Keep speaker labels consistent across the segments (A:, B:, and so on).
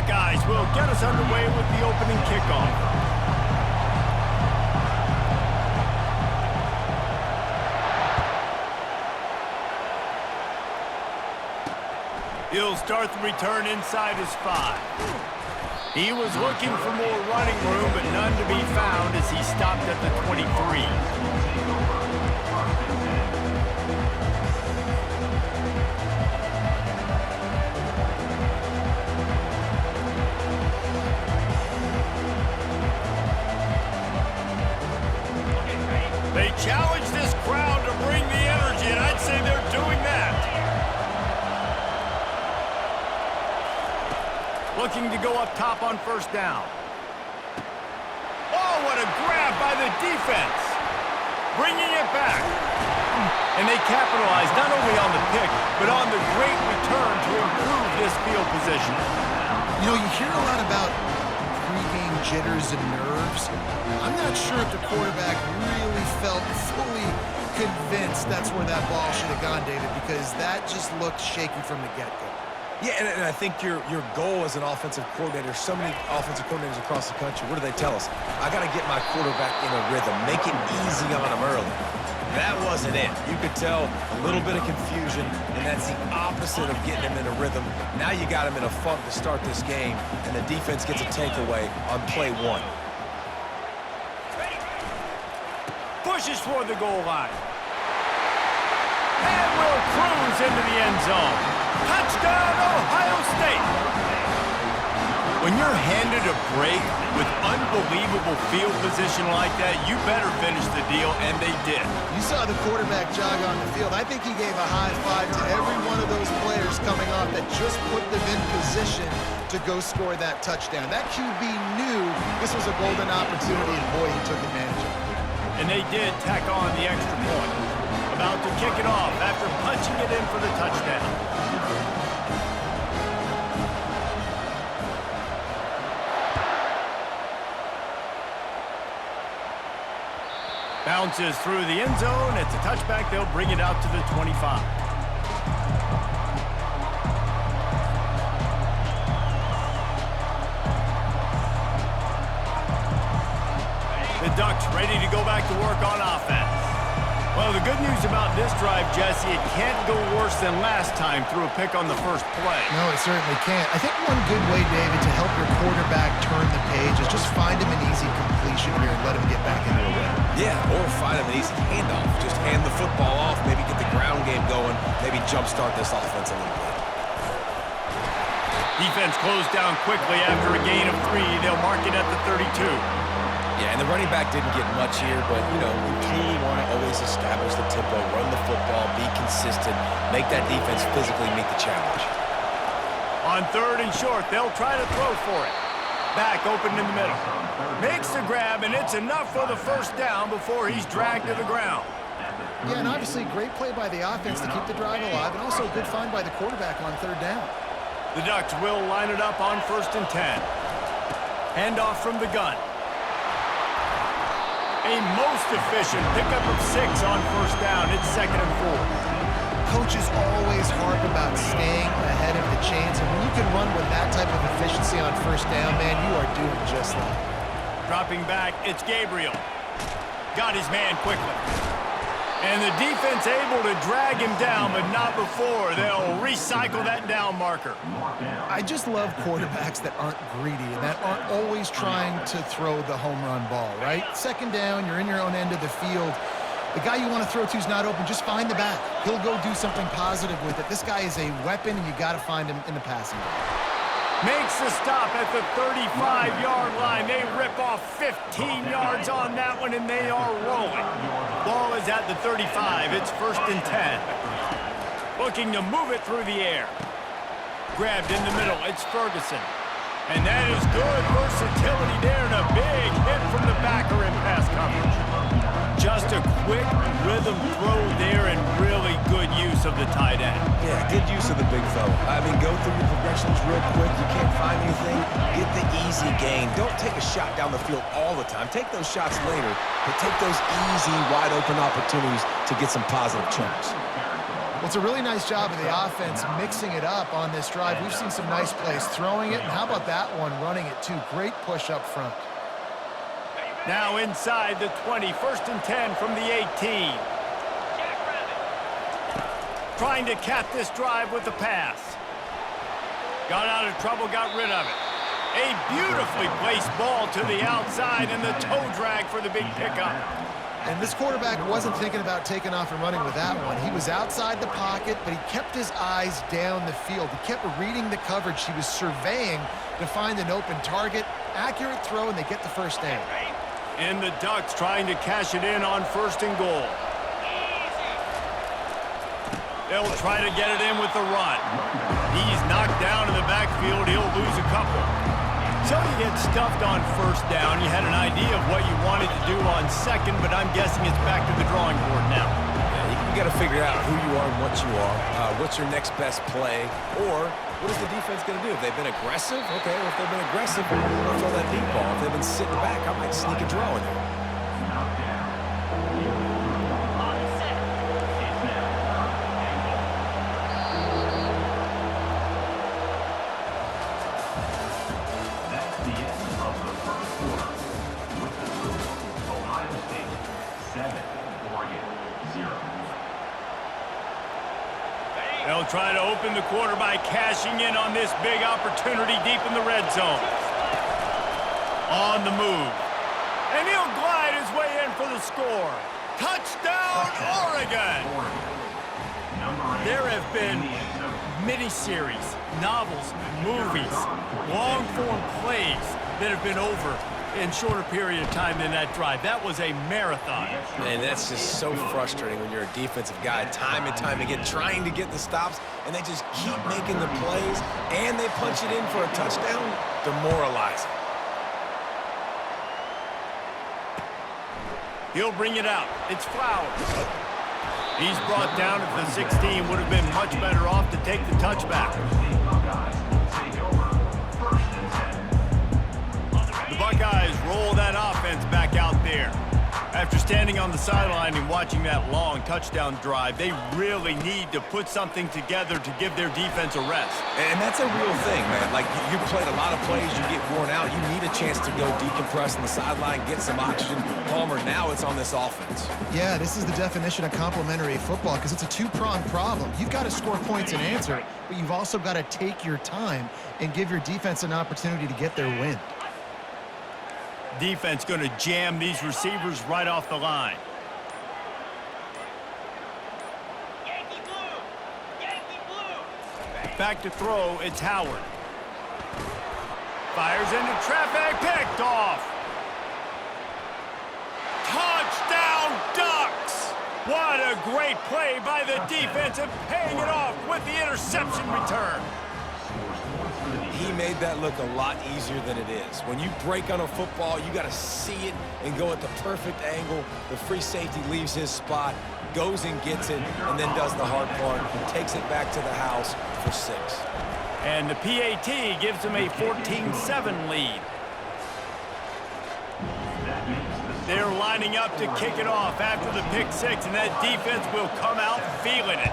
A: Buckeyes will get us underway with the opening kickoff. He'll start the return inside his 5. He was looking for more running room, but none to be found as he stopped at the 23. They challenge this crowd to bring the energy, and I'd say they're doing that. Looking to go up top on first down. Oh, what a grab by the defense. Bringing it back. And they capitalize not only on the pick, but on the great return to improve this field position.
B: You know, you hear a lot about pre-game jitters and nerves. I'm not sure if the quarterback really felt fully convinced that's where that ball should have gone, David, because that just looked shaky from the get-go.
C: Yeah, and I think your goal as an offensive coordinator, so many offensive coordinators across the country, what do they tell us? I got to get my quarterback in a rhythm, make it easy on him early. That wasn't it. You could tell a little bit of confusion, and that's the opposite of getting him in a rhythm. Now you got him in a funk to start this game, and the defense gets a takeaway on play 1.
A: Pushes for the goal line. And will cruise into the end zone. Touchdown, Ohio State! When you're handed a break with unbelievable field position like that, you better finish the deal, and they did.
B: You saw the quarterback jog on the field. I think he gave a high five to every one of those players coming off that just put them in position to go score that touchdown. That QB knew this was a golden opportunity, and boy, he took advantage of it.
A: And they did tack on the extra point. About to kick it off after punching it in for the touchdown. Bounces through the end zone. It's a touchback. They'll bring it out to the 25. The Ducks ready to go back to work on offense. Well, the good news about this drive, Jesse, it can't go worse than last time through a pick on the first play.
B: No, it certainly can't. I think one good way, David, to help your quarterback turn the page is just find him an easy completion here and let him get back into a rhythm.
C: Yeah, or find him an easy handoff. Just hand the football off, maybe get the ground game going, maybe jumpstart this offense a little bit.
A: Defense closed down quickly after a gain of 3. They'll mark it at the 32.
C: Yeah, and the running back didn't get much here, but, you know, we truly want to always establish the tempo, run the football, be consistent, make that defense physically meet the challenge.
A: On 3rd and short, they'll try to throw for it. Back open in the middle. Makes the grab, and it's enough for the first down before he's dragged to the ground.
B: Yeah, and obviously great play by the offense to keep the drive alive, and also a good find by the quarterback on 3rd down.
A: The Ducks will line it up on 1st and 10. Handoff from the gun. A most efficient pickup of 6 on 1st down. It's 2nd and 4.
B: Coaches always harp about staying ahead of the chains, and when you can run with that type of efficiency on 1st down, man, you are doing just that.
A: Dropping back, it's Gabriel. Got his man quickly. And the defense able to drag him down, but not before. They'll recycle that down marker.
B: I just love quarterbacks that aren't greedy and that aren't always trying to throw the home run ball, right? 2nd down, you're in your own end of the field. The guy you want to throw to is not open. Just find the back. He'll go do something positive with it. This guy is a weapon, and you got to find him in the passing game.
A: Makes the stop at the 35-yard line. They rip off 15 yards on that one, and they are rolling. Ball is at the 35. It's 1st and 10. Looking to move it through the air. Grabbed in the middle. It's Ferguson. And that is good versatility there, and a big hit from the backer in pass coverage. Just a quick rhythm throw there and really good use of the tight end.
C: Yeah, good use of the big fella. I mean, go through your progressions real quick. You can't find anything. Get the easy gain. Don't take a shot down the field all the time. Take those shots later, but take those easy, wide-open opportunities to get some positive chunks.
B: Well, it's a really nice job of the offense mixing it up on this drive. We've seen some nice plays throwing it, and how about that one running it too? Great push up front.
A: Now inside the 20, 1st and 10 from the 18. Trying to cap this drive with the pass. Got out of trouble, got rid of it. A beautifully placed ball to the outside, and the toe drag for the big pickup.
B: And this quarterback wasn't thinking about taking off and running with that one. He was outside the pocket, but he kept his eyes down the field. He kept reading the coverage. He was surveying to find an open target. Accurate throw, and they get the first down.
A: And the Ducks trying to cash it in on 1st and goal. They'll try to get it in with the run. He's knocked down in the backfield. He'll lose a couple. So you get stuffed on 1st down. You had an idea of what you wanted to do on 2nd, but I'm guessing it's back to the drawing board now.
C: Yeah, you got to figure out who you are and what you are. What's your next best play? Or what is the defense going to do? If they've been aggressive, okay. Well, if they've been aggressive, I'll throw that deep ball. If they've been sitting back, I might sneak a draw in there.
A: They'll try to open the quarter by cashing in on this big opportunity deep in the red zone. On the move. And he'll glide his way in for the score. Touchdown, Oregon! There have been miniseries, novels, movies, long-form plays that have been over in shorter period of time than that drive. That was a marathon.
C: Man, that's just so frustrating when you're a defensive guy, time and time again, trying to get the stops, and they just keep making the plays, and they punch it in for a touchdown. Demoralizing.
A: He'll bring it out. It's Flowers. He's brought down at the 16. Would have been much better off to take the touchback. The Buckeyes roll that offense back out there. After standing on the sideline and watching that long touchdown drive, they really need to put something together to give their defense a rest.
C: And that's a real thing, man. Like, you played a lot of plays, you get worn out, you need a chance to go decompress on the sideline, get some oxygen. Palmer, now it's on this offense.
B: Yeah, this is the definition of complementary football because it's a two-pronged problem. You've got to score points and answer, but you've also got to take your time and give your defense an opportunity to get their win.
A: Defense going to jam these receivers right off the line. Yankee blue! Yankee blue! Back to throw, it's Howard. Fires into traffic, picked off. Touchdown, Ducks! What a great play by the defense and paying it off with the interception return.
C: He made that look a lot easier than it is. When you break on a football, you got to see it and go at the perfect angle. The free safety leaves his spot, goes and gets it, and then does the hard part, takes it back to the house for 6.
A: And the PAT gives them a 14-7 lead. They're lining up to kick it off after the pick 6, and that defense will come out feeling it.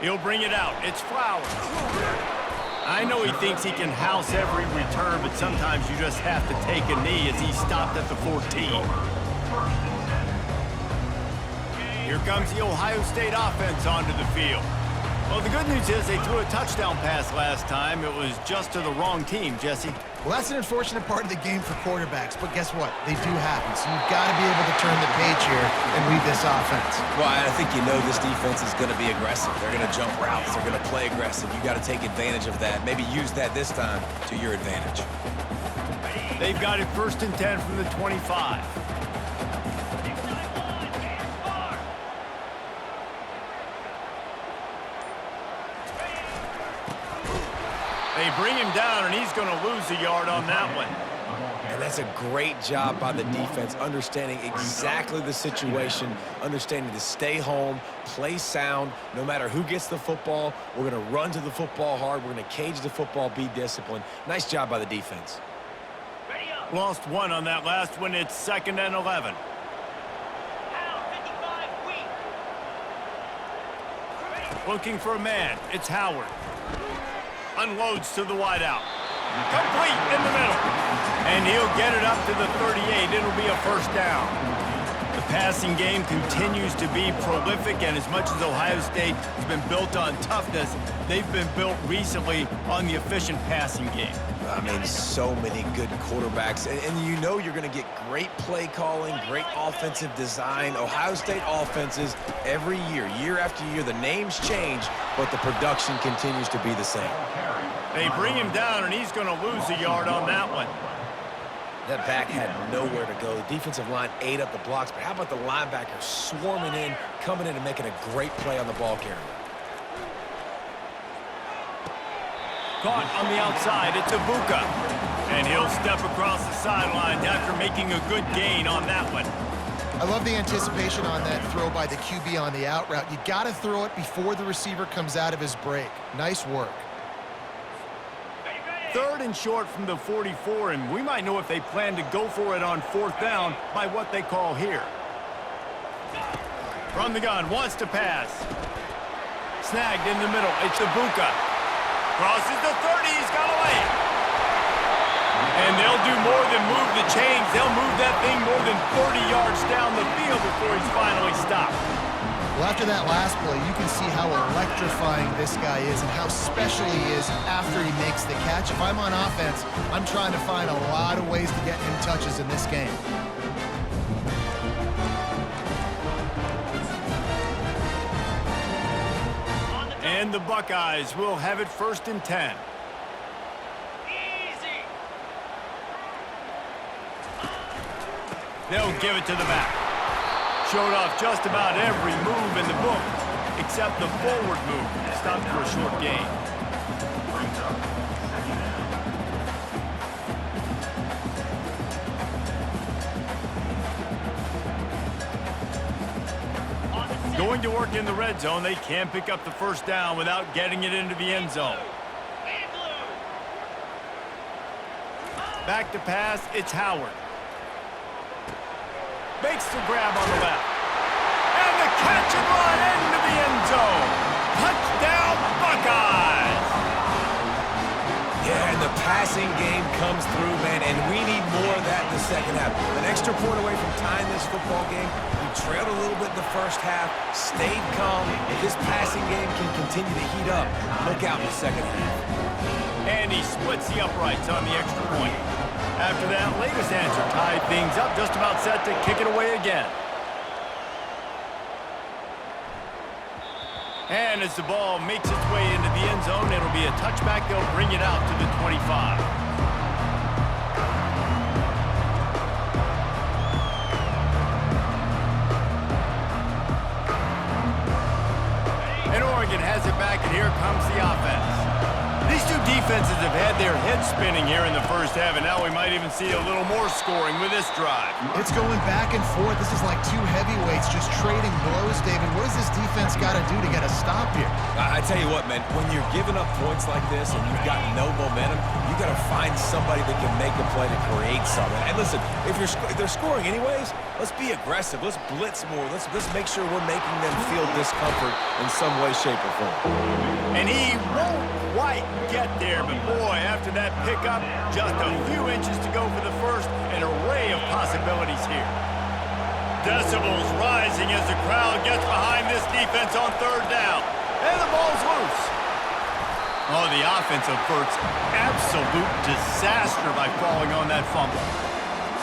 A: He'll bring it out. It's Flowers. I know he thinks he can house every return, but sometimes you just have to take a knee as he stopped at the 14. Here comes the Ohio State offense onto the field. Well, the good news is they threw a touchdown pass last time. It was just to the wrong team, Jesse.
B: Well, that's an unfortunate part of the game for quarterbacks, but guess what? They do happen, so you've got to be able to turn the page here and read this offense.
C: Well, I think you know this defense is going to be aggressive. They're going to jump routes. They're going to play aggressive. You got to take advantage of that. Maybe use that this time to your advantage.
A: They've got it 1st and 10 from the 25. They bring him down, and he's going to lose a yard on that one.
C: And that's a great job by the defense, understanding exactly the situation, understanding to stay home, play sound. No matter who gets the football, we're going to run to the football hard. We're going to cage the football, be disciplined. Nice job by the defense.
A: Lost one on that last one. It's 2nd and 11. Looking for a man. It's Howard. Unloads to the wideout. Complete in the middle. And he'll get it up to the 38. It'll be a first down. The passing game continues to be prolific, and as much as Ohio State has been built on toughness, they've been built recently on the efficient passing game.
C: I mean, so many good quarterbacks, and you know you're going to get great play calling, great offensive design. Ohio State offenses every year, year after year, the names change, but the production continues to be the same.
A: They bring him down, and he's going to lose a yard on that one.
C: That back had nowhere to go. The defensive line ate up the blocks, but how about the linebacker swarming in, coming in and making a great play on the ball carrier?
A: Caught on the outside, it's Ibuka. And he'll step across the sidelines after making a good gain on that one.
B: I love the anticipation on that throw by the QB on the out route. You got to throw it before the receiver comes out of his break. Nice work.
A: 3rd and short from the 44, and we might know if they plan to go for it on 4th down by what they call here. From the gun, wants to pass. Snagged in the middle, it's Ibuka. Crosses the 30, he's got away. And they'll do more than move the chains. They'll move that thing more than 30 yards down the field before he's finally stopped.
B: Well, after that last play, you can see how electrifying this guy is and how special he is after he makes the catch. If I'm on offense, I'm trying to find a lot of ways to get him touches in this game.
A: And the Buckeyes will have it 1st and 10. Easy. They'll give it to the back. Showed off just about every move in the book, except the forward move. Stopped for a short gain. Going to work in the red zone, they can't pick up the 1st down without getting it into the end zone. Back to pass, it's Howard. Makes the grab on the left. And the catch and run into the end zone. Touchdown, Buckeyes!
C: Yeah, and the passing game comes through, man, and we need more of that in the second half. An extra point away from tying this football game. We trailed a little bit in the first half, stayed calm. If this passing game can continue to heat up, look out in the second half.
A: And he splits the uprights on the extra point. After that latest answer tied things up, just about set to kick it away again. And as the ball makes its way into the end zone, it'll be a touchback. They'll bring it out to the 25. And Oregon has it back, and here comes the offense. These two defenses have had their heads spinning here in the first half, and now we might even see a little more scoring with this drive.
B: It's going back and forth. This is like two heavyweights just trading blows, David. What does this defense got to do to get a stop here?
C: I tell you what, man, when you're giving up points like this and you've got no momentum, you got to find somebody that can make a play to create something. And listen, if they're scoring anyways, let's be aggressive. Let's blitz more. Let's make sure we're making them feel discomfort in some way, shape, or form.
A: And he won't quite get there, but boy, after that pickup, just a few inches to go for the first, an array of possibilities here. Decibels rising as the crowd gets behind this defense on 3rd down. And the ball's loose. Oh, the offense averts absolute disaster by falling on that fumble.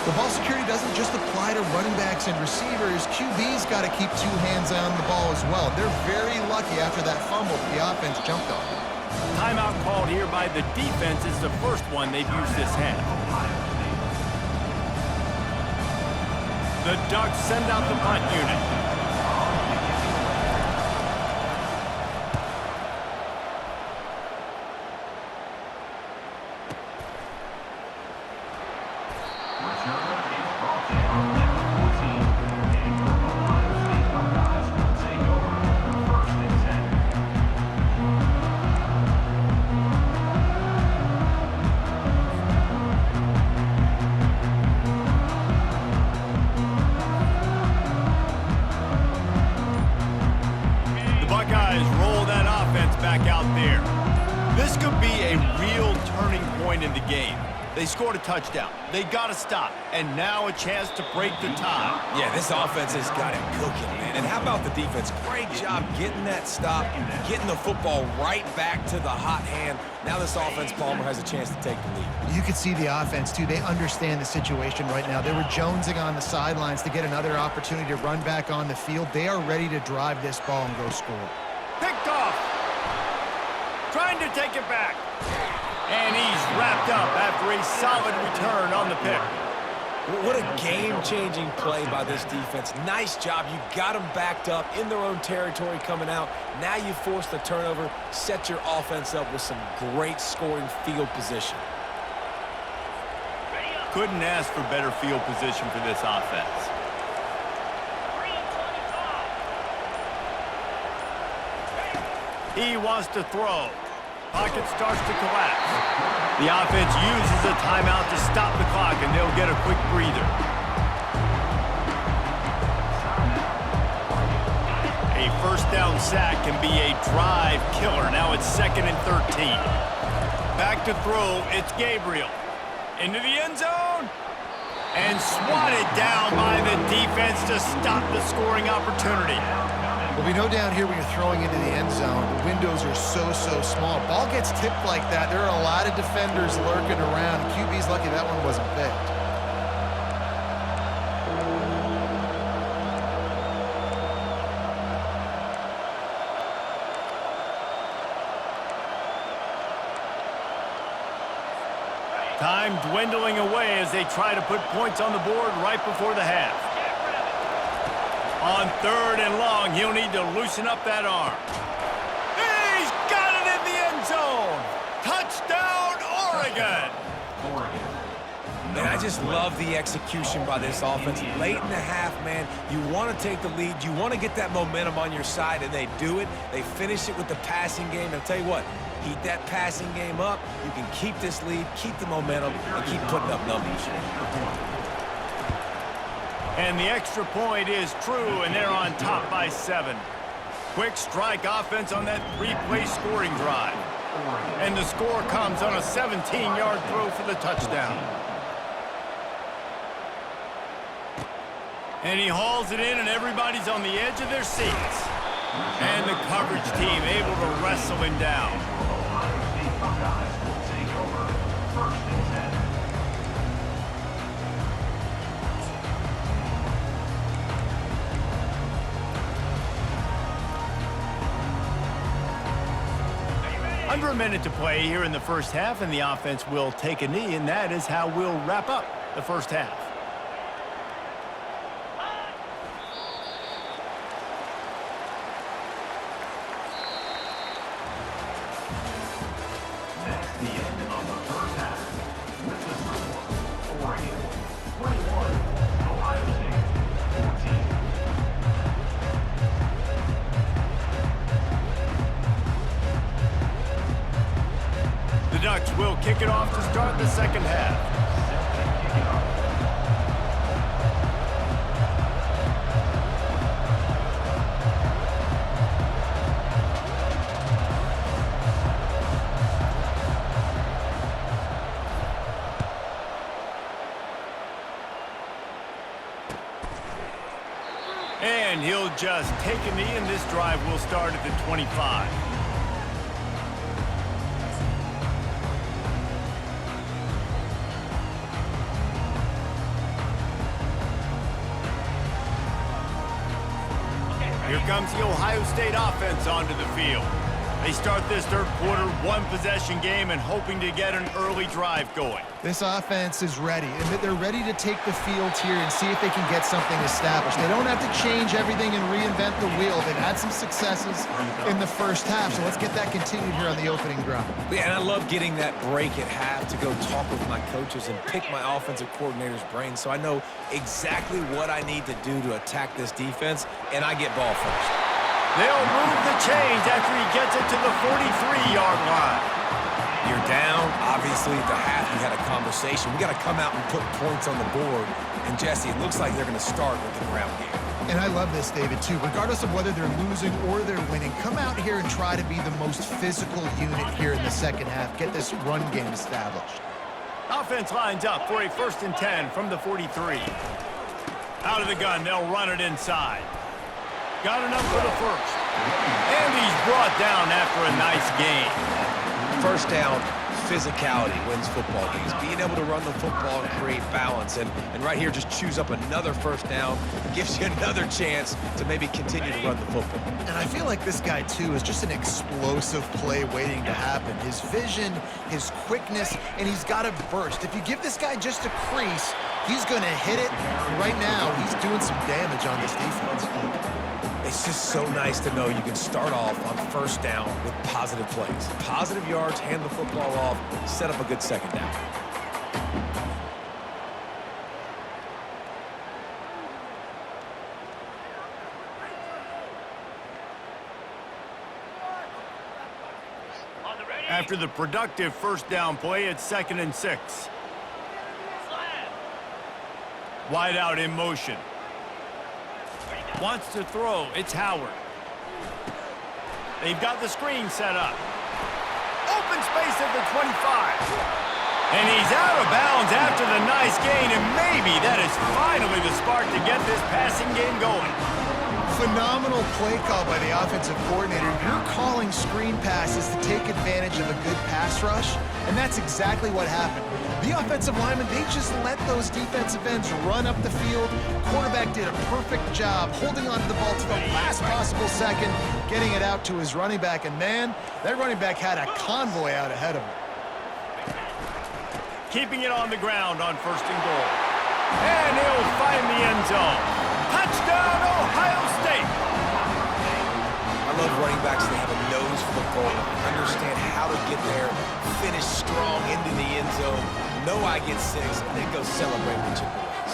B: The ball security doesn't just apply to running backs and receivers. QB's got to keep two hands on the ball as well. They're very lucky after that fumble the offense jumped on.
A: Timeout called here by the defense is the first one they've used this half. The Ducks send out the punt unit. This could be a real turning point in the game. They scored a touchdown. They got to stop. And now a chance to break the tie.
C: Yeah, this offense has got it cooking, man. And how about the defense? Great job getting that stop, getting the football right back to the hot hand. Now this offense, Palmer, has a chance to take the lead.
B: You can see the offense, too. They understand the situation right now. They were jonesing on the sidelines to get another opportunity to run back on the field. They are ready to drive this ball and go score.
A: Picked off. Trying to take it back. And he's wrapped up after a solid return on the pick.
C: What a game-changing play by this defense. Nice job. You got them backed up in their own territory coming out. Now you force the turnover, set your offense up with some great scoring field position.
A: Couldn't ask for better field position for this offense. He wants to throw. Pocket starts to collapse. The offense uses a timeout to stop the clock, and they'll get a quick breather. A first down sack can be a drive killer. Now it's 2nd and 13. Back to throw, it's Gabriel. Into the end zone. And swatted down by the defense to stop the scoring opportunity.
B: Well, we know down here when you're throwing into the end zone, the windows are so small. Ball gets tipped like that. There are a lot of defenders lurking around. QB's lucky that one wasn't picked.
A: Time dwindling away as they try to put points on the board right before the half. On 3rd and long, he'll need to loosen up that arm. He's got it in the end zone! Touchdown, Oregon!
C: Man, I just love the execution by this offense. Late in the half, man, you want to take the lead. You want to get that momentum on your side, and they do it. They finish it with the passing game. And I'll tell you what, heat that passing game up. You can keep this lead, keep the momentum, and keep putting up numbers.
A: And the extra point is true, and they're on top by 7. Quick strike offense on that 3-play scoring drive. And the score comes on a 17-yard throw for the touchdown. And he hauls it in, and everybody's on the edge of their seats. And the coverage team able to wrestle him down. Under a minute to play here in the first half, and the offense will take a knee, and that is how we'll wrap up the first half.
D: That's the end of the first half. With the score, Oregon 21, Ohio State 14.
A: The Ducks will kick it off to start the second half. And he'll just take a knee, and this drive will start at the 25. Here comes the Ohio State offense onto the field. They start this third quarter one-possession game and hoping to get an early drive going.
B: This offense is ready, and they're ready to take the field here and see if they can get something established. They don't have to change everything and reinvent the wheel. They've had some successes in the first half, so let's get that continued here on the opening drive.
C: Yeah, and I love getting that break at half to go talk with my coaches and pick my offensive coordinator's brain so I know exactly what I need to do to attack this defense, and I get ball first.
A: They'll move the chains after he gets it to the 43-yard line.
C: You're down. Obviously, at the half, you had a conversation. We got to come out and put points on the board. And, Jesse, it looks like they're going to start with the ground game.
B: And I love this, David, too. Regardless of whether they're losing or they're winning, come out here and try to be the most physical unit here in the second half. Get this run game established.
A: Offense lines up for a 1st and 10 from the 43. Out of the gun, they'll run it inside. Got enough for the first. And he's brought down after a nice gain.
C: First down, physicality wins football games. Being able to run the football and create balance. And right here, just choose up another first down. Gives you another chance to maybe continue to run the football.
B: And I feel like this guy, too, is just an explosive play waiting to happen. His vision, his quickness, and he's got a burst. If you give this guy just a crease, he's going to hit it. And right now, he's doing some damage on this defense.
C: It's just so nice to know you can start off on first down with positive plays. Positive yards, hand the football off, set up a good second down.
A: After the productive first down play, it's 2nd and 6. Wide out in motion. Wants to throw. It's Howard. They've got the screen set up. Open space at the 25. And he's out of bounds after the nice gain, and maybe that is finally the spark to get this passing game going.
B: Phenomenal play call by the offensive coordinator. You're calling screen passes to take advantage of a good pass rush, and that's exactly what happened. The offensive linemen, they just let those defensive ends run up the field. Quarterback did a perfect job holding onto the ball to the last possible second, getting it out to his running back, and man, that running back had a convoy out ahead of him.
A: Keeping it on the ground on 1st and goal. And he'll find the end zone. Touchdown, Ohio State!
C: I love running backs that have a nose for the goal, understand how to get there, finish strong into the end zone, know I get 6, and then go celebrate with your boys.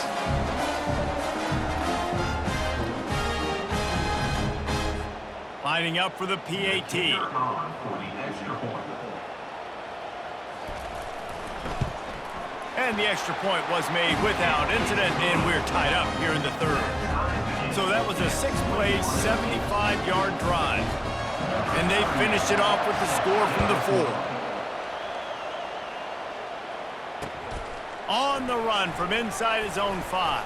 A: Lining up for the PAT.
D: They're on for the extra point.
A: And the extra point was made without incident, and we're tied up here in the 3rd. So that was a 6-play, 75-yard drive. And they finished it off with the score from the 4. On the run from inside his own 5.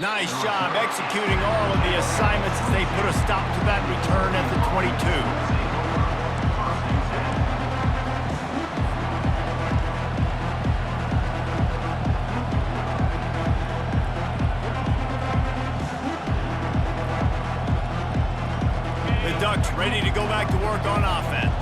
A: Nice job executing all of the assignments as they put a stop to that return at the 22. Ducks ready to go back to work on offense.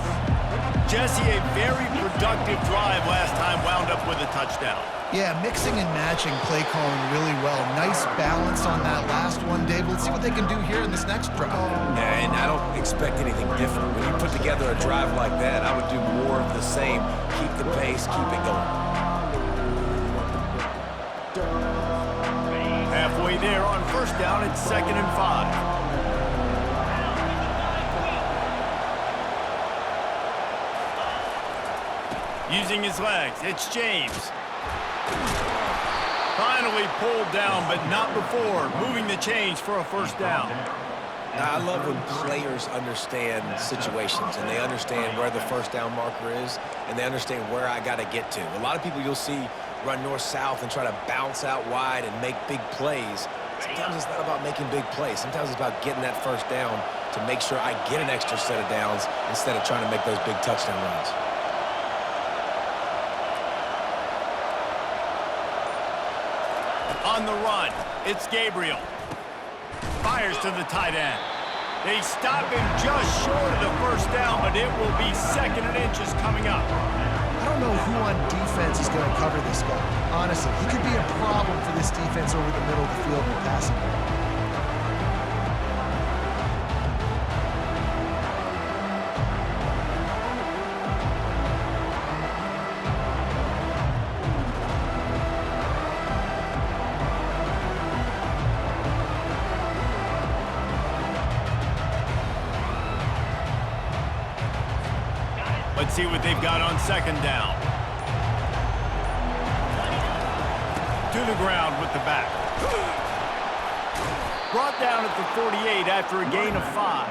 A: Jesse, a very productive drive last time, wound up with a touchdown.
B: Yeah, mixing and matching play calling really well. Nice balance on that last one, Dave. Let's see what they can do here in this next drive.
C: Yeah, and I don't expect anything different. When you put together a drive like that, I would do more of the same. Keep the pace, keep it going.
A: Halfway there on 1st down, it's 2nd and 5. Using his legs, it's James. Finally pulled down, but not before. Moving the chains for a 1st down.
C: Now, I love when players understand situations and they understand where the 1st down marker is and they understand where I got to get to. A lot of people you'll see run north-south and try to bounce out wide and make big plays. Sometimes it's not about making big plays. Sometimes it's about getting that 1st down to make sure I get an extra set of downs instead of trying to make those big touchdown runs.
A: On the run, it's Gabriel. Fires to the tight end. They stop him just short of the 1st down, but it will be 2nd and inches coming up.
B: I don't know who on defense is going to cover this guy. Honestly, he could be a problem for this defense over the middle of the field in the passing game.
A: Let's see what they've got on 2nd down. To the ground with the back. Brought down at the 48 after a gain of 5.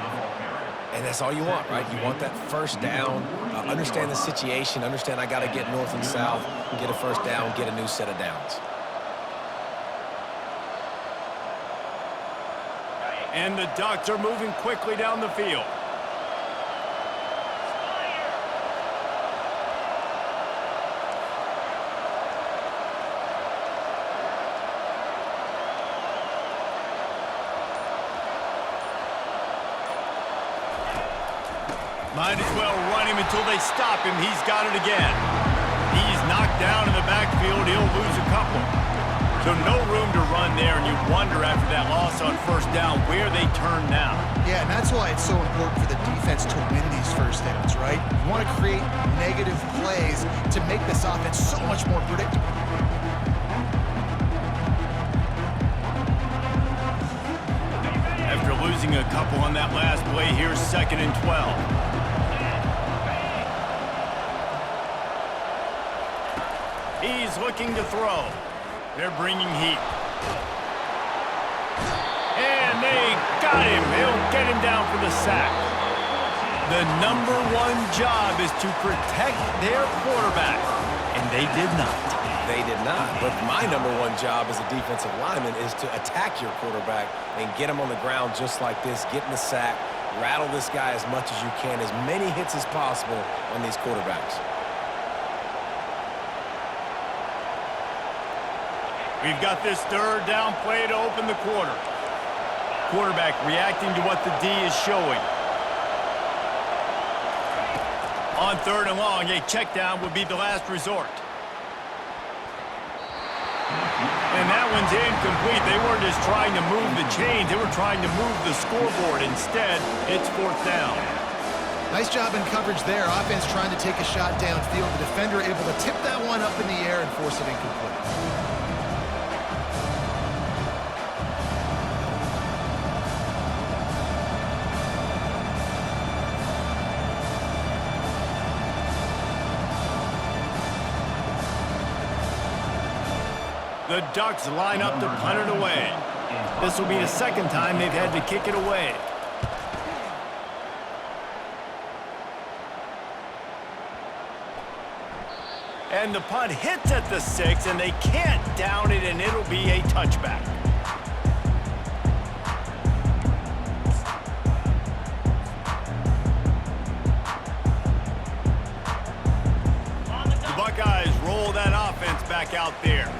C: And that's all you want, right? You want that first down, understand the situation, understand I got to get north and south, get a first down, get a new set of downs.
A: And the Ducks are moving quickly down the field. Might as well run him until they stop him. He's got it again. He's knocked down in the backfield. He'll lose a couple. So no room to run there, and you wonder after that loss on first down where they turn now.
B: Yeah, and that's why it's so important for the defense to win these first downs, right? You want to create negative plays to make this offense so much more predictable.
A: After losing a couple on that last play, here's 2nd and 12. He's looking to throw. They're bringing heat. And they got him. They'll get him down for the sack. The #1 job is to protect their quarterback, and they did not.
C: They did not, but my #1 job as a defensive lineman is to attack your quarterback and get him on the ground just like this, get in the sack, rattle this guy as much as you can, as many hits as possible on these quarterbacks.
A: We've got this 3rd down play to open the quarter. Quarterback reacting to what the D is showing. On 3rd and long, a check down would be the last resort. And that one's incomplete. They weren't just trying to move the chains. They were trying to move the scoreboard. Instead, it's 4th down.
B: Nice job in coverage there. Offense trying to take a shot downfield. The defender able to tip that one up in the air and force it incomplete.
A: The Ducks line up to punt it away. This will be the 2nd time they've had to kick it away. And the punt hits at the 6, and they can't down it, and it'll be a touchback. The Buckeyes roll that offense back out there.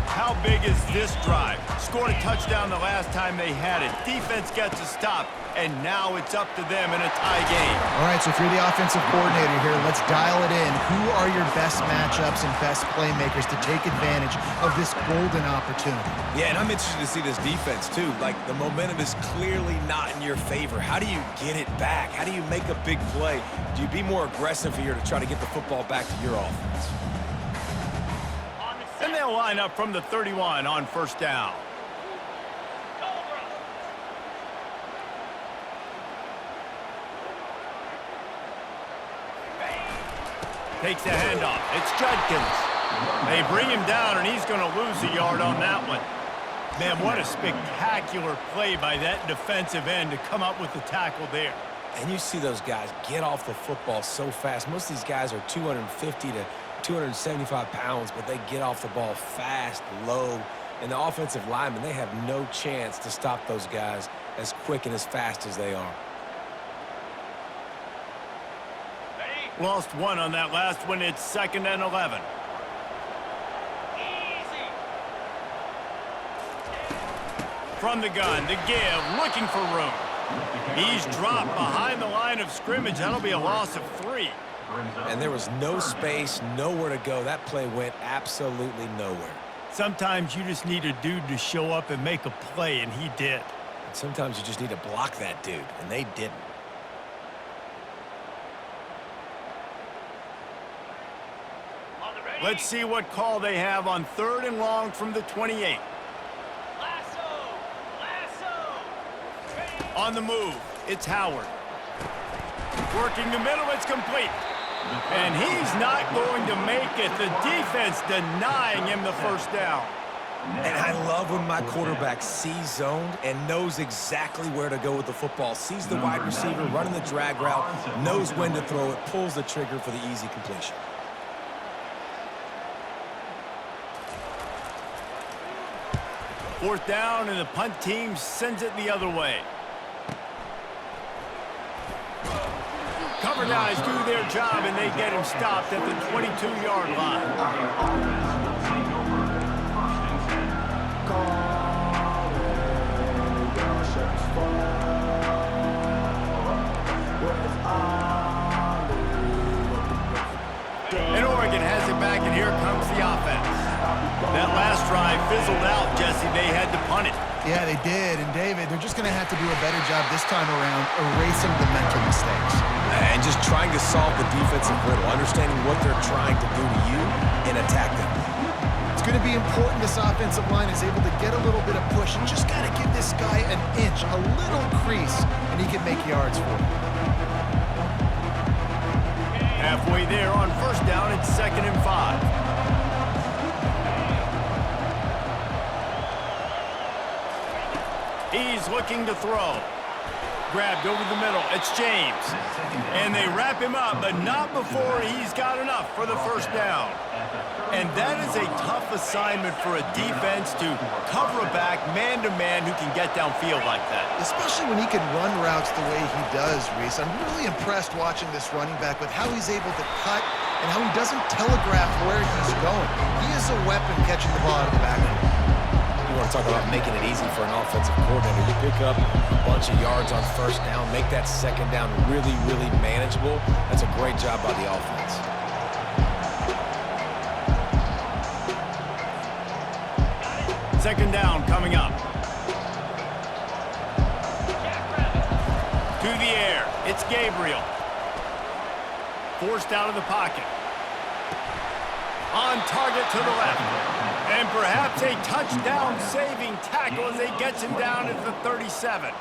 A: How big is this drive? Scored a touchdown the last time they had it. Defense gets a stop, and now it's up to them in a tie game.
B: All right, so if you're the offensive coordinator here, let's dial it in. Who are your best matchups and best playmakers to take advantage of this golden opportunity?
C: Yeah, and I'm interested to see this defense, too. Like, the momentum is clearly not in your favor. How do you get it back? How do you make a big play? Do you be more aggressive here to try to get the football back to your offense?
A: And they'll line up from the 31 on 1st down. Takes the handoff. It's Judkins. They bring him down, and he's going to lose a yard on that one. Man, what a spectacular play by that defensive end to come up with the tackle there.
C: And you see those guys get off the football so fast. Most of these guys are 250 to 275 pounds, but they get off the ball fast, low. And the offensive linemen, they have no chance to stop those guys as quick and as fast as they are.
A: Lost one on that last one. It's 2nd and 11. From the gun, the give, looking for room. He's dropped behind the line of scrimmage. That'll be a loss of 3.
C: And there was no space, nowhere to go. That play went absolutely nowhere.
A: Sometimes you just need a dude to show up and make a play, and he did.
C: And sometimes you just need to block that dude, and they didn't.
A: Let's see what call they have on 3rd and long from the 28. On the move, it's Howard. Working the middle, it's complete. And he's not going to make it. The defense denying him the 1st down.
C: And I love when my quarterback sees zoned and knows exactly where to go with the football. Sees the wide receiver running the drag route, knows when to throw it, pulls the trigger for the easy completion.
A: Fourth down, and the punt team sends it the other way. Cover guys do their job, and they get him stopped at the 22-yard line. And Oregon has it back, and here comes the offense. That last drive fizzled out, Jesse. They had to punt it.
B: Yeah, they did. And, David, they're just going to have to do a better job this time around erasing the mental mistakes.
C: And just trying to solve the defensive riddle, understanding what they're trying to do to you and attack them.
B: It's going to be important this offensive line is able to get a little bit of push and just got to give this guy an inch, a little crease, and he can make yards for it.
A: Halfway there on first down, it's 2nd and 5. He's looking to throw. Grabbed over the middle. It's James. And they wrap him up, but not before he's got enough for the first down. And that is a tough assignment for a defense to cover a back man-to-man who can get downfield like that.
B: Especially when he can run routes the way he does, Reese. I'm really impressed watching this running back with how he's able to cut and how he doesn't telegraph where he's going. He is a weapon catching the ball out of the backfield.
C: You want to talk about making it easy for an offensive coordinator. You pick up a bunch of yards on first down, make that second down really, really manageable. That's a great job by the offense.
A: Second down coming up. To the air. It's Gabriel. Forced out of the pocket. On target to the left. And perhaps a touchdown-saving tackle as they gets him down at the 37.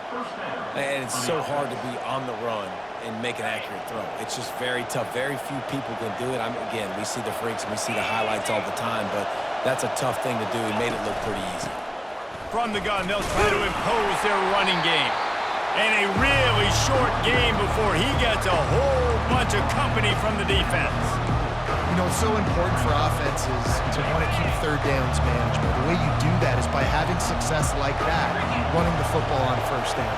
C: And it's so hard to be on the run and make an accurate throw. It's just very tough. Very few people can do it. Again, we see the freaks and we see the highlights all the time, but that's a tough thing to do. He made it look pretty easy.
A: From the gun, they'll try to impose their running game. And a really short game before he gets a whole bunch of company from the defense.
B: You know, it's so important for offenses to want to keep third downs manageable. The way you do that is by having success like that, running the football on first down.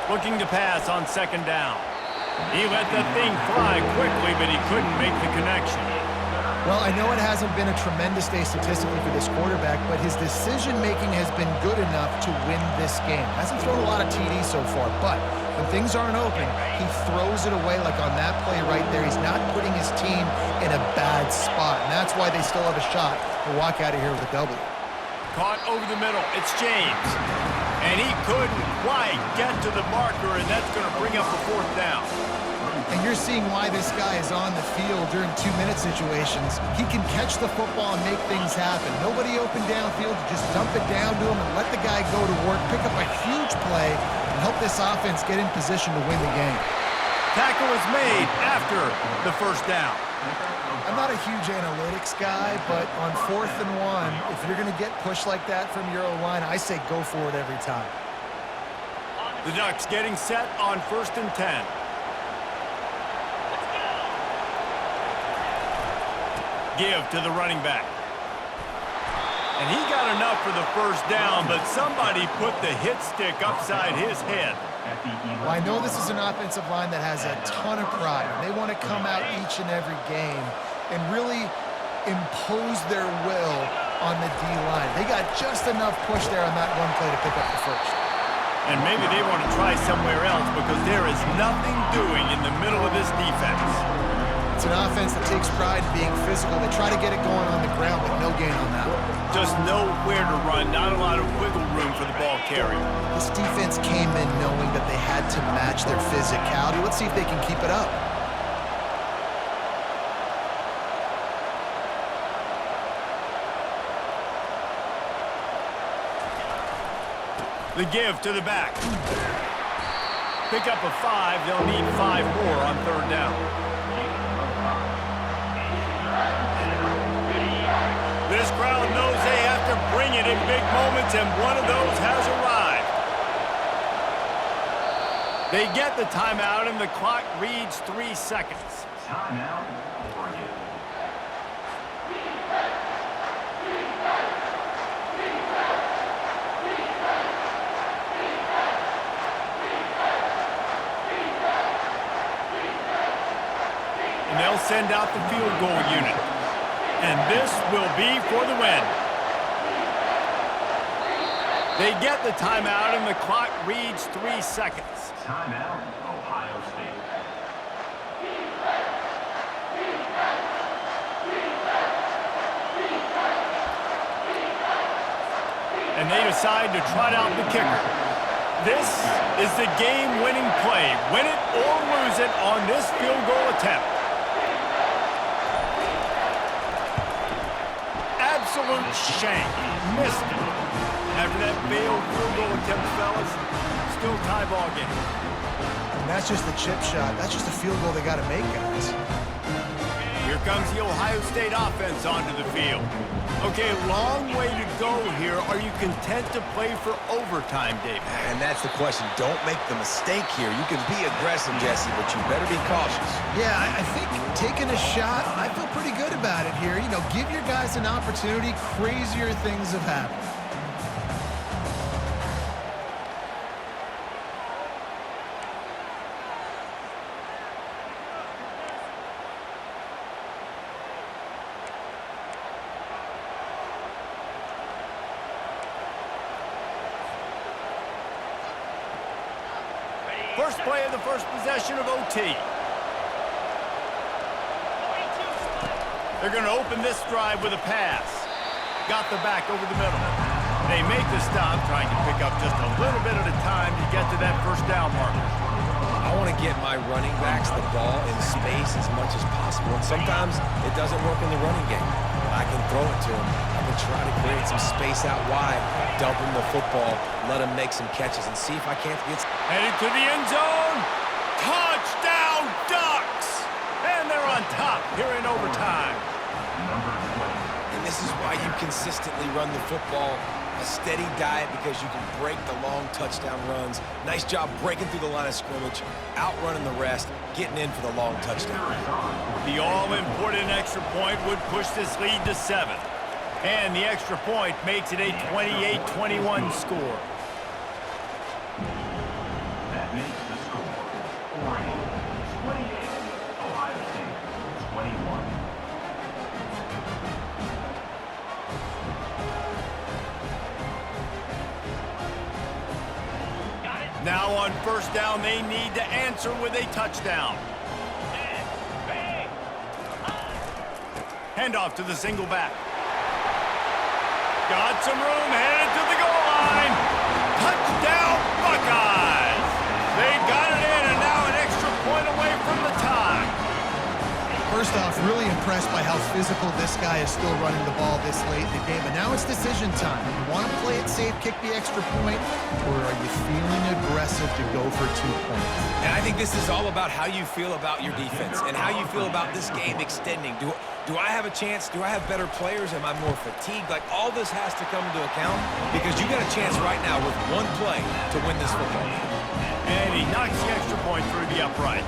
A: Looking to pass on second down. He let the thing fly quickly, but he couldn't make the connection.
B: Well, I know it hasn't been a tremendous day statistically for this quarterback, but his decision-making has been good enough to win this game. Hasn't thrown a lot of TDs so far, but when things aren't open, he throws it away like on that play right there. He's not putting his team in a bad spot, and that's why they still have a shot to walk out of here with a W.
A: Caught over the middle. It's James. And he couldn't quite get to the marker, and that's going to bring up a fourth down.
B: And you're seeing why this guy is on the field during 2-minute situations. He can catch the football and make things happen. Nobody open downfield. You just dump it down to him and let the guy go to work, pick up a huge play, and help this offense get in position to win the game.
A: Tackle is made after the first down.
B: I'm not a huge analytics guy, but on 4th and 1, if you're going to get pushed like that from your O-line, I say go for it every time.
A: The Ducks getting set on 1st and 10. Give to the running back. And he got enough for the first down, but somebody put the hit stick upside his head.
B: Well, I know this is an offensive line that has a ton of pride. They want to come out each and every game and really impose their will on the D-line. They got just enough push there on that one play to pick up the first.
A: And maybe they want to try somewhere else because there is nothing doing in the middle of this defense.
B: It's an offense that takes pride in being physical. They try to get it going on the ground, but no gain on that one.
A: Just nowhere to run, not a lot of wiggle room for the ball carrier.
B: This defense came in knowing that they had to match their physicality. Let's see if they can keep it up.
A: The give to the back. Pick up a 5. They'll need 5 more on third down. This crowd knows they have to bring it in big moments, and one of those has arrived. They get the timeout, and the clock reads 3 seconds.
D: Timeout, Oregon.
A: And they'll send out the field goal unit. And this will be for the win. They get the timeout, and the clock reads 3 seconds.
D: Timeout, Ohio State.
A: And they decide to trot out the kicker. This is the game-winning play. Win it or lose it on this field goal attempt. Absolute shank. Missed it. After that failed field goal attempt, fellas, still tie ball game.
B: And that's just the chip shot. That's just a field goal they got to make, guys.
A: Here comes the Ohio State offense onto the field. Okay, long way to go here. Are you content to play for overtime, David?
C: And that's the question. Don't make the mistake here. You can be aggressive, Jesse, but you better be cautious.
B: Yeah, I think taking a shot, I feel pretty good about it here. You know, give your guys an opportunity. Crazier things have happened.
A: First play of the first possession of OT. They're going to open this drive with a pass. Got the back over the middle. They make the stop, trying to pick up just a little bit at a time to get to that first down marker.
C: I want to get my running backs the ball in space as much as possible. And sometimes it doesn't work in the running game. But I can throw it to him. I can try to create some space out wide, dump him the football, let him make some catches, and see if I can't get...
A: Headed to the end zone. Touchdown, Ducks! And they're on top here in overtime.
C: And this is why you consistently run the football. A steady diet because you can break the long touchdown runs. Nice job breaking through the line of scrimmage, outrunning the rest, getting in for the long touchdown.
A: The all-important extra point would push this lead to 7. And the extra point makes it a 28-21 score.
D: That makes the score. Oregon, 28. Ohio State, 21.
A: Now on first down, they need to answer with a touchdown. Handoff to the single back. Got some room, headed to the goal line. Touchdown, Buckeyes! They got it in, and now an extra point away from the tie.
B: First off, really impressed by how physical this guy is still running the ball this late in the game. But now it's decision time. You want to play it safe, kick the extra point, or are you feeling aggressive to go for 2 points?
C: And I think this is all about how you feel about your defense and how you feel about this game extending. Do I have a chance? Do I have better players? Am I more fatigued? Like, all this has to come into account because you got a chance right now with one play to win this football game.
A: And he knocks the extra point through the uprights.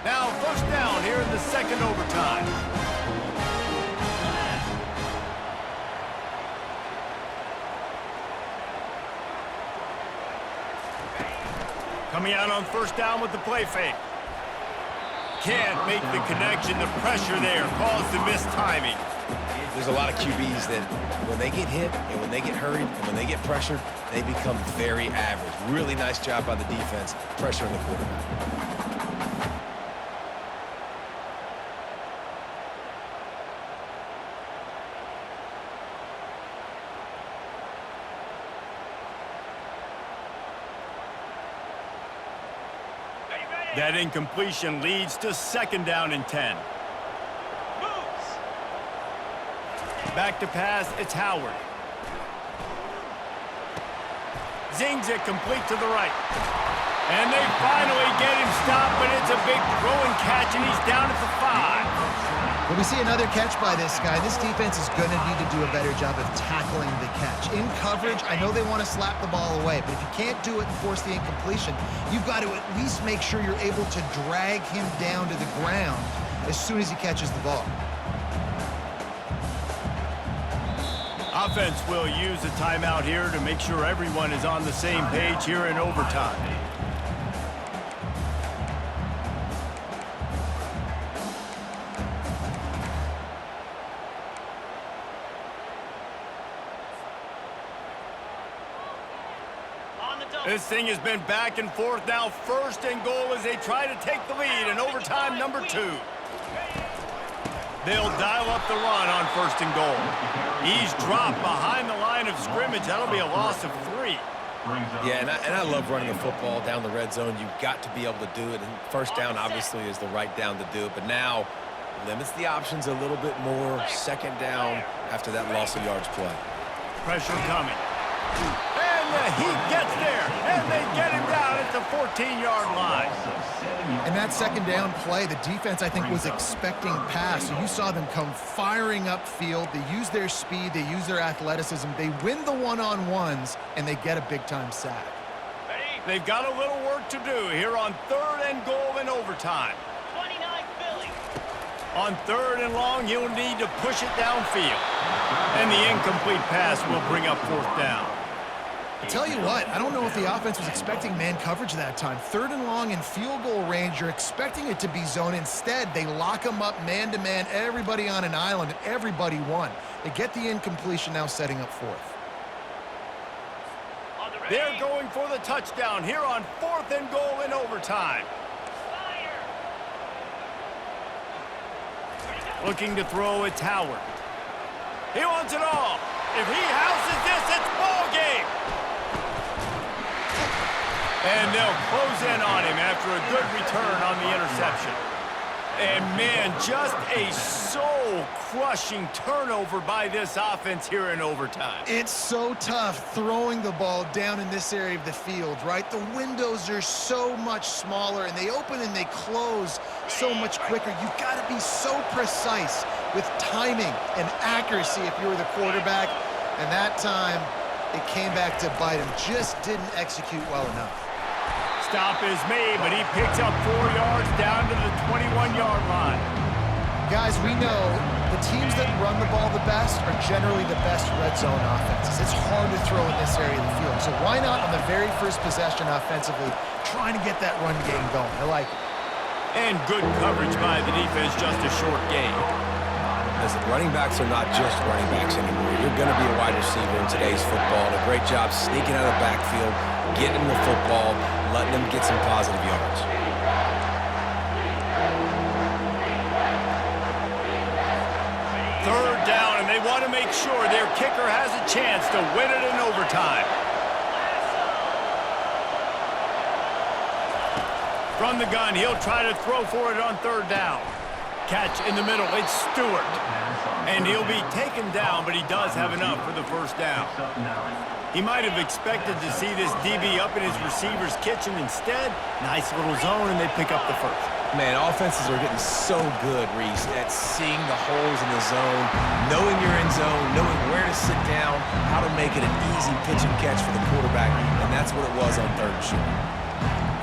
A: Now first down here in the second overtime. Coming out on first down with the play fake. Can't make the connection. The pressure there caused the mistiming.
C: There's a lot of QBs that when they get hit and when they get hurried and when they get pressured, they become very average. Really nice job by the defense, pressuring the quarterback.
A: That incompletion leads to second down and 10. Back to pass, it's Howard. Zings it complete to the right. And they finally get him stopped, but it's That's a big throw and catch, and he's down at the 5.
B: When we see another catch by this guy, this defense is going to need to do a better job of tackling the catch. In coverage, I know they want to slap the ball away, but if you can't do it and force the incompletion, you've got to at least make sure you're able to drag him down to the ground as soon as he catches the ball.
A: Offense will use a timeout here to make sure everyone is on the same page here in overtime. This thing has been back and forth now. First and goal as they try to take the lead in overtime number 2. They'll dial up the run on first and goal. He's dropped behind the line of scrimmage. That'll be a loss of 3.
C: Yeah, and I love running the football down the red zone. You've got to be able to do it. And first down, obviously, is the right down to do it. But now limits the options a little bit more. Second down after that loss of yards play.
A: Pressure coming. And he gets there, and they get him down at the 14-yard line.
B: In that second down play, the defense, I think, was expecting pass. So you saw them come firing upfield. They use their speed. They use their athleticism. They win the one-on-ones, and they get a big-time sack.
A: They've got a little work to do here on third and goal in overtime.
E: 29 Philly.
A: On third and long, he'll need to push it downfield. And the incomplete pass will bring up fourth down.
B: I tell you what, I don't know if the offense was expecting man coverage that time. Third and long in field goal range, you're expecting it to be zone. Instead, they lock them up man-to-man, everybody on an island, and everybody won. They get the incompletion, now setting up fourth.
A: They're going for the touchdown here on fourth and goal in overtime. Looking to throw, it's Howard. He wants it all. If he houses this, it's ball game. And they'll close in on him after a good return on the interception. And, man, just a soul-crushing turnover by this offense here in overtime.
B: It's so tough throwing the ball down in this area of the field, right? The windows are so much smaller, and they open and they close so much quicker. You've got to be so precise with timing and accuracy if you're the quarterback. And that time, it came back to bite him. Just didn't execute well enough.
A: Stop is made, but he picks up 4 yards down to the 21-yard line.
B: Guys, we know the teams that run the ball the best are generally the best red zone offenses. It's hard to throw in this area of the field. So why not on the very first possession offensively, trying to get that run game going? I like it.
A: And good coverage by the defense, just a short gain.
C: Listen, running backs are not just running backs anymore. You're going to be a wide receiver in today's football. And a great job sneaking out of the backfield, getting them the football, letting them get some positive yards.
A: Third down, and they want to make sure their kicker has a chance to win it in overtime. From the gun, he'll try to throw for it on third down. Catch in the middle, it's Stewart. And he'll be taken down, but he does have enough for the first down. He might have expected to see this DB up in his receiver's kitchen. Instead, nice little zone, and they pick up the first.
C: Man, offenses are getting so good, Reese, at seeing the holes in the zone, knowing you're in zone, knowing where to sit down, how to make it an easy pitch and catch for the quarterback, and that's what it was on third and short.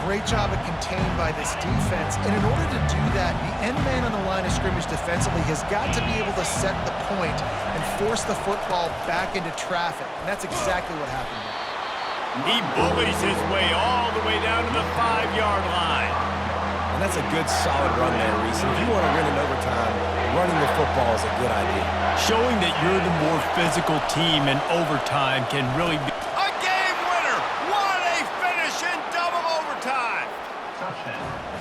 B: Great job of contained by this defense. And in order to do that, the end man on the line of scrimmage defensively has got to be able to set the point and force the football back into traffic. And that's exactly what happened there.
A: He bullies his way all the way down to the 5-yard line.
C: And that's a good, solid run there, Reese. If you want to win in overtime, running the football is a good idea.
A: Showing that you're the more physical team in overtime can really be a game winner. What a finish in double overtime.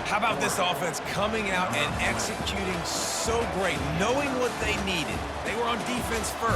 C: How about this offense coming out and executing so great, knowing what they needed? They were on defense first.